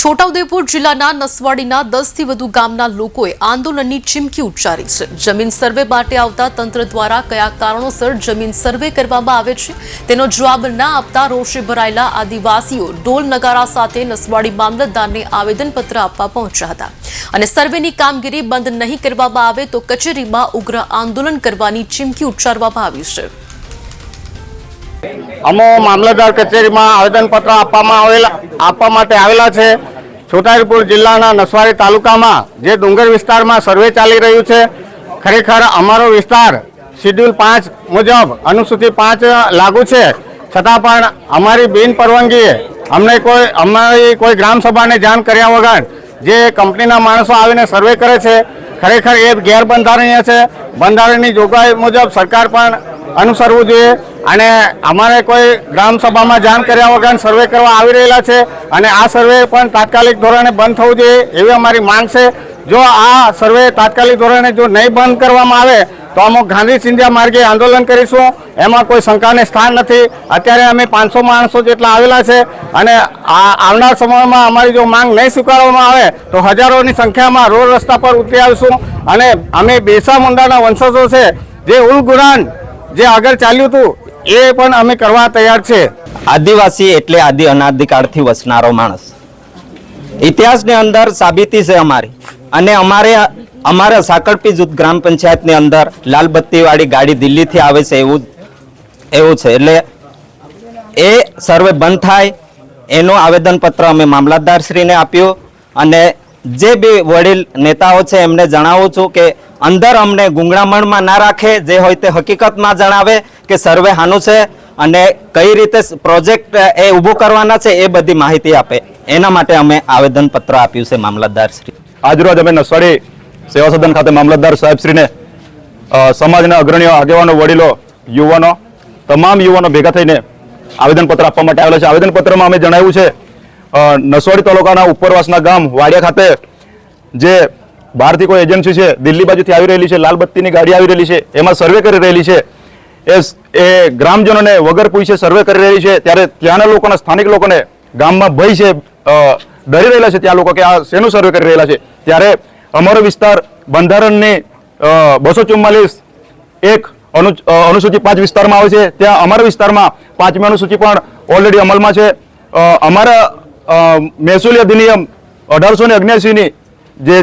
છોટાઉદેપુર જિલ્લાના નસવાડીના 10 થી વધુ ગામના લોકોએ આંદોલનની ચીમકી ઉચ્ચારી છે। જમીન સર્વે માટે આવતા તંત્ર દ્વારા કયા કારણોસર જમીન સર્વે કરવામાં આવે છે તેનો જવાબ ન આપતા રોષે ભરાયેલા આદિવાસીઓ ઢોલ નગારા સાથે નસવાડી મામલતદારને આવેદનપત્ર આપવા પહોંચ્યા હતા અને સર્વેની કામગીરી બંધ નહીં કરવામાં આવે તો કચેરીમાં ઉગ્ર આંદોલન કરવાની ચીમકી ઉચ્ચારવામાં આવી છે। अमो मामलतदार कचेरी में आवेदनपत्र आपवा माटे आवेला छे। छोटाउदेपुर जिल्लाना नसवाडी तालुका में जे डूंगर विस्तार में सर्वे चाली रह्यु छे, खरेखर अमारो विस्तार शेड्यूल 5 मुजब अनुसूची 5 लागू छे, छतां पण अमारी बिन परवानगीए अमने कोई ग्राम सभा ने जाण कर्या वगर जे कंपनीना माणसो आवीने सर्वे करे छे, खरेखर ए गैरबंधारणीय छे। बंधारणनी जोगवाई मुजब सरकार पण अनुसरवू જોઈએ અને અમારે કોઈ ગ્રામ સભામાં જાણ કર્યા વગર સર્વે કરવા આવી રહેલા છે અને આ સર્વે પણ તાત્કાલિક ધોરણે બંધ થવું જોઈએ એવી અમારી માંગ છે। જો આ સર્વે તાત્કાલિક ધોરણે જો નહીં બંધ કરવામાં આવે તો અમે ગાંધી સિંધિયા માર્ગે આંદોલન કરીશું। એમાં કોઈ શંકાને સ્થાન નથી। અત્યારે અમે 500 માણસો જેટલા આવેલા છે અને આવનાર સમયમાં અમારી જો માંગ નહીં સ્વીકારવામાં આવે તો હજારોની સંખ્યામાં રોડ રસ્તા પર ઉતરી આવીશું અને અમે બિરસા મુંડાના વંશજો છે જે ઉલગુરાન જે આગળ ચાલ્યું હતું એ પણ અમે કરવા તૈયાર છે। આદિવાસી એટલે આદિ અનાદિકાળથી વસનારો માણસ। ઇતિહાસની અંદર સાબિતી છે અમારી અને અમારા સાકરપી જૂથ ગ્રામ પંચાયતની અંદર લાલબત્તીવાળી ગાડી દિલ્હીથી આવે છે એવું છે। એટલે એ સર્વે બંધ થાય એનું આવેદનપત્ર અમે મામલતદારશ્રીને આપ્યું અને જે બી વડીલ નેતાઓ છે એમને જણાવું છું કે અંદર અમને ગુંગળામણમાં ના રાખે, જે હોય તે હકીકતમાં જણાવે કે સર્વે હાનું છે અને કઈ રીતે પ્રોજેક્ટ એ ઊભો કરવાના છે એ બધી માહિતી આપે। એના માટે અમે આવેદનપત્ર આપ્યું છે મામલતદારશ્રી। આજરોજ અમે નસવાડી સેવા સદન ખાતે મામલતદાર સાહેબશ્રીને સમાજના અગ્રણીઓ, આગેવાનો, વડીલો, યુવાનો, તમામ યુવાનો ભેગા થઈને આવેદનપત્ર આપવા માટે આવેલા છે। આવેદનપત્રમાં અમે જણાવ્યું છે નસવાડી તાલુકાના ઉપરવાસના ગામ વાડિયા ખાતે જે બહારથી કોઈ એજન્સી છે દિલ્હી બાજુથી આવી રહેલી છે, લાલબત્તીની ગાડી આવી રહેલી છે, એમાં સર્વે કરી રહેલી છે, એ ગ્રામજનોને વગર પૂછે સર્વે કરી રહેલી છે। ત્યારે ત્યાંના લોકોને, સ્થાનિક લોકોને ગામમાં ભય છે, ડરી રહેલા છે ત્યાં લોકો કે આ શેનું સર્વે કરી રહેલા છે। ત્યારે અમારો વિસ્તાર બંધારણની 244 એક અનુસૂચિ 5 વિસ્તારમાં આવે છે। ત્યાં અમારા વિસ્તારમાં 5મી અનુસૂચિ પણ ઓલરેડી અમલમાં છે। અમારા મહેસૂલી અધિનિયમ 1879ની જે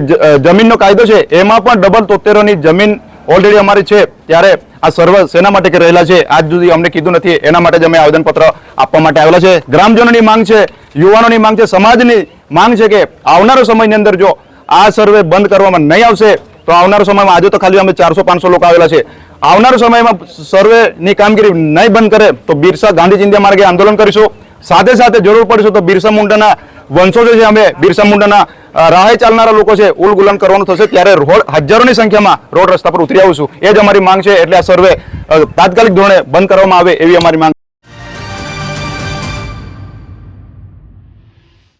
જમીનનો કાયદો છે એમાં પણ ડબલ 73ની જમીન ઓલરેડી અમારી છે। ત્યારે આ સર્વે શેના માટે કરી રહેલા છે આજ સુધી અમને કીધું નથી, એના માટે જ અમે આવેદનપત્ર આપવા માટે આવેલા છે। ગ્રામજનોની માંગ છે, યુવાનોની માંગ છે, સમાજની માંગ છે કે આવનારા સમયની અંદર જો આ સર્વે બંધ કરવામાં નહીં આવશે તો આવનારા સમયમાં, આજે તો ખાલી અમે 400-500 લોકો આવેલા છે, આવનારા સમયમાં સર્વેની કામગીરી નહીં બંધ કરે તો બિરસા ગાંધી ચિંધ્યા માર્ગે આંદોલન કરીશું। સાથે સાથે જરૂર પડશે તો બિરસા મુંડાના વંશજો છે, અમે બિરસા મુંડાના રાહે ચાલનારા લોકો છે, ઉલગુલન કરવાનું થશે ત્યારે હજારોની સંખ્યામાં રોડ રસ્તા પર ઉતરી આવીશું। એ જ અમારી માંગ છે। એટલે આ સર્વે તાત્કાલિક ધોરણે બંધ કરવામાં આવે એવી અમારી માંગ।